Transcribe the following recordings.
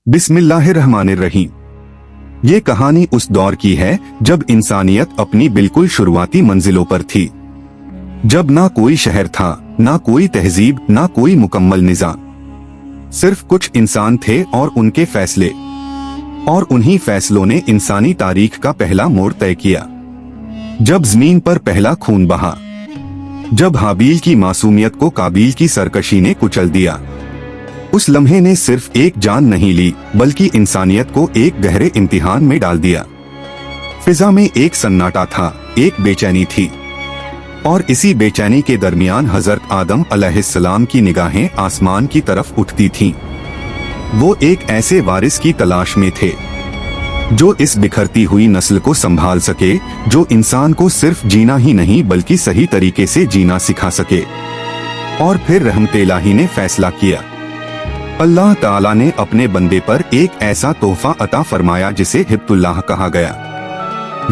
बिस्मिल्लाहिर्रहमानिर्रहीम। ये कहानी उस दौर की है जब इंसानियत अपनी बिल्कुल शुरुआती मंजिलों पर थी, जब ना कोई शहर था, ना कोई तहजीब, ना कोई मुकम्मल निज़ाम। सिर्फ कुछ इंसान थे और उनके फैसले, और उन्हीं फैसलों ने इंसानी तारीख का पहला मोड़ तय किया। जब जमीन पर पहला खून बहा, जब हाबील की मासूमियत को काबील की सरकशी ने कुचल दिया, उस लम्हे ने सिर्फ एक जान नहीं ली बल्कि इंसानियत को एक गहरे इम्तिहान में डाल दिया। फिजा में एक सन्नाटा था, एक बेचैनी थी, और इसी बेचैनी के दरमियान हजरत आदम अलैहिस्सलाम की निगाहें आसमान की तरफ उठती थीं। वो एक ऐसे वारिस की तलाश में थे जो इस बिखरती हुई नस्ल को संभाल सके, जो इंसान को सिर्फ जीना ही नहीं बल्कि सही तरीके से जीना सिखा सके। और फिर रहमत इलाही ने फैसला किया। अल्लाह ताला ने अपने बंदे पर एक ऐसा तोहफा अता फरमाया जिसे हिब्तुल्लाह कहा गया,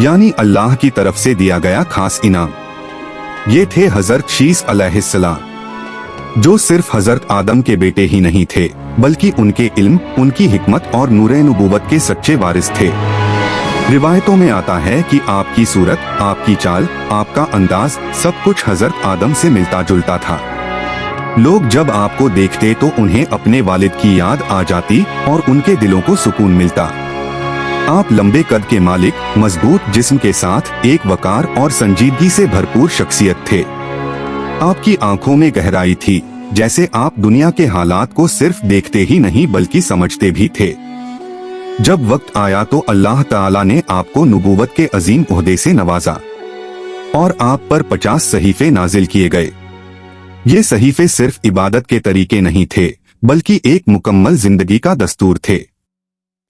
यानी अल्लाह की तरफ से दिया गया खास इनाम। ये थे हजरत शीस अलैहिस्सलाम, जो सिर्फ हजरत आदम के बेटे ही नहीं थे बल्कि उनके इल्म, उनकी हिकमत और नूरे नबूवत के सच्चे वारिस थे। रिवायतों में आता है कि आपकी सूरत, आपकी चाल, आपका अंदाज, सब कुछ हजरत आदम से मिलता जुलता था। लोग जब आपको देखते तो उन्हें अपने वालिद की याद आ जाती और उनके दिलों को सुकून मिलता। आप लंबे कद के मालिक, मजबूत जिस्म के साथ एक वकार और संजीदगी से भरपूर शख्सियत थे। आपकी आंखों में गहराई थी, जैसे आप दुनिया के हालात को सिर्फ देखते ही नहीं बल्कि समझते भी थे। जब वक्त आया तो अल्लाह ताला ने आपको नबूवत के अजीम ओहदे से नवाजा और आप पर 50 सहीफे नाजिल किए गए। ये सहीफे सिर्फ इबादत के तरीके नहीं थे बल्कि एक मुकम्मल जिंदगी का दस्तूर थे।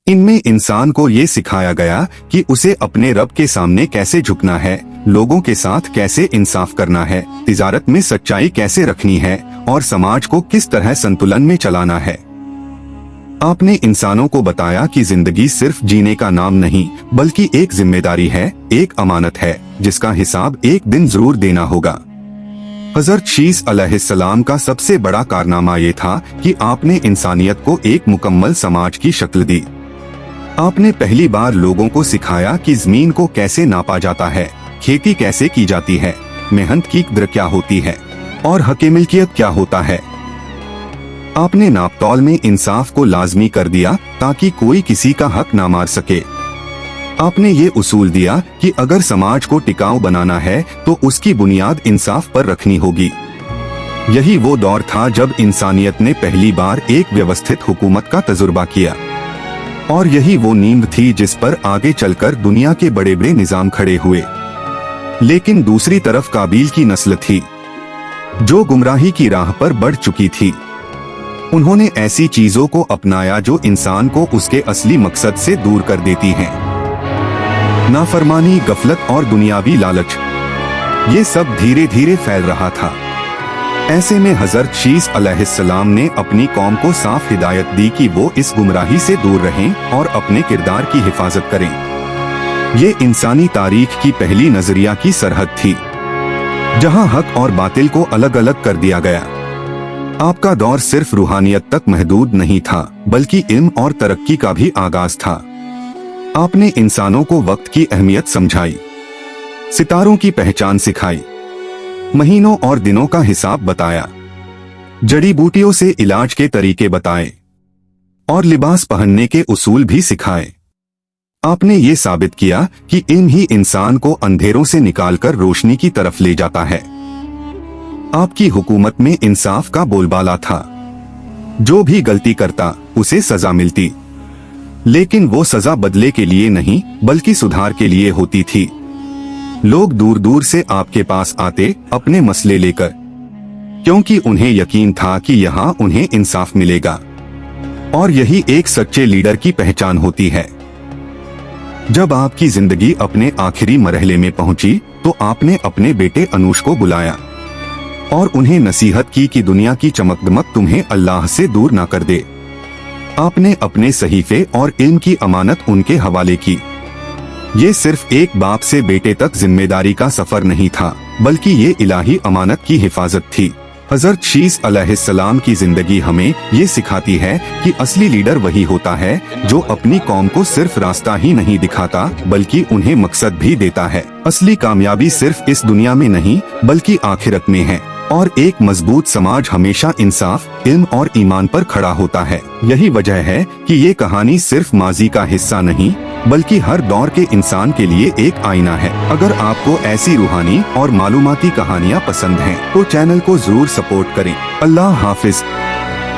इनमें इंसान को ये सिखाया गया कि उसे अपने रब के सामने कैसे झुकना है, लोगों के साथ कैसे इंसाफ करना है, तिजारत में सच्चाई कैसे रखनी है और समाज को किस तरह संतुलन में चलाना है। आपने इंसानों को बताया कि जिंदगी सिर्फ जीने का नाम नहीं बल्कि एक जिम्मेदारी है, एक अमानत है जिसका हिसाब एक दिन जरूर देना होगा। हजरत शीस अलैहिस्सलाम का सबसे बड़ा कारनामा ये था कि आपने इंसानियत को एक मुकम्मल समाज की शक्ल दी। आपने पहली बार लोगों को सिखाया कि जमीन को कैसे नापा जाता है, खेती कैसे की जाती है, मेहनत की कदर क्या होती है और हक़ मिल्कियत क्या होता है। आपने नापतौल में इंसाफ को लाजमी कर दिया ताकि कोई किसी का हक ना मार सके। आपने ये उसूल दिया कि अगर समाज को टिकाऊ बनाना है तो उसकी बुनियाद इंसाफ पर रखनी होगी। यही वो दौर था जब इंसानियत ने पहली बार एक व्यवस्थित हुकूमत का तजुर्बा किया, और यही वो नींव थी जिस पर आगे चलकर दुनिया के बड़े बड़े निजाम खड़े हुए। लेकिन दूसरी तरफ काबील की नस्ल थी जो गुमराही की राह पर बढ़ चुकी थी। उन्होंने ऐसी चीजों को अपनाया जो इंसान को उसके असली मकसद से दूर कर देती हैं। नाफरमानी, गफलत और दुनियावी लालच, ये सब धीरे धीरे फैल रहा था। ऐसे में हजरत शीस अलैहिस्सलाम ने अपनी कौम को साफ हिदायत दी कि वो इस गुमराही से दूर रहें और अपने किरदार की हिफाजत करें। ये इंसानी तारीख की पहली नजरिया की सरहद थी जहां हक और बातिल को अलग अलग कर दिया गया। आपका दौर सिर्फ रूहानियत तक महदूद नहीं था बल्कि इल्म और तरक्की का भी आगाज था। आपने इंसानों को वक्त की अहमियत समझाई, सितारों की पहचान सिखाई, महीनों और दिनों का हिसाब बताया, जड़ी बूटियों से इलाज के तरीके बताए और लिबास पहनने के उसूल भी सिखाए। आपने ये साबित किया कि इल्म ही इंसान को अंधेरों से निकालकर रोशनी की तरफ ले जाता है। आपकी हुकूमत में इंसाफ का बोलबाला था। जो भी गलती करता उसे सजा मिलती, लेकिन वो सजा बदले के लिए नहीं बल्कि सुधार के लिए होती थी। लोग दूर दूर से आपके पास आते अपने मसले लेकर, क्योंकि उन्हें यकीन था कि यहाँ उन्हें इंसाफ मिलेगा, और यही एक सच्चे लीडर की पहचान होती है। जब आपकी जिंदगी अपने आखिरी मरहले में पहुंची तो आपने अपने बेटे अनूश को बुलाया और उन्हें नसीहत की कि दुनिया की चमकदमक तुम्हें अल्लाह से दूर ना कर दे। आपने अपने सहीफे और इल्म की अमानत उनके हवाले की। ये सिर्फ एक बाप से बेटे तक जिम्मेदारी का सफर नहीं था बल्कि ये इलाही अमानत की हिफाजत थी। हज़रत शीस अलैहिस्सलाम की जिंदगी हमें ये सिखाती है कि असली लीडर वही होता है जो अपनी कौम को सिर्फ रास्ता ही नहीं दिखाता बल्कि उन्हें मकसद भी देता है। असली कामयाबी सिर्फ इस दुनिया में नहीं बल्कि आखिरत में है और एक मजबूत समाज हमेशा इंसाफ, इल्म और ईमान पर खड़ा होता है। यही वजह है कि ये कहानी सिर्फ माजी का हिस्सा नहीं बल्कि हर दौर के इंसान के लिए एक आईना है। अगर आपको ऐसी रूहानी और मालूमाती कहानियाँ पसंद हैं तो चैनल को जरूर सपोर्ट करें। अल्लाह हाफिज।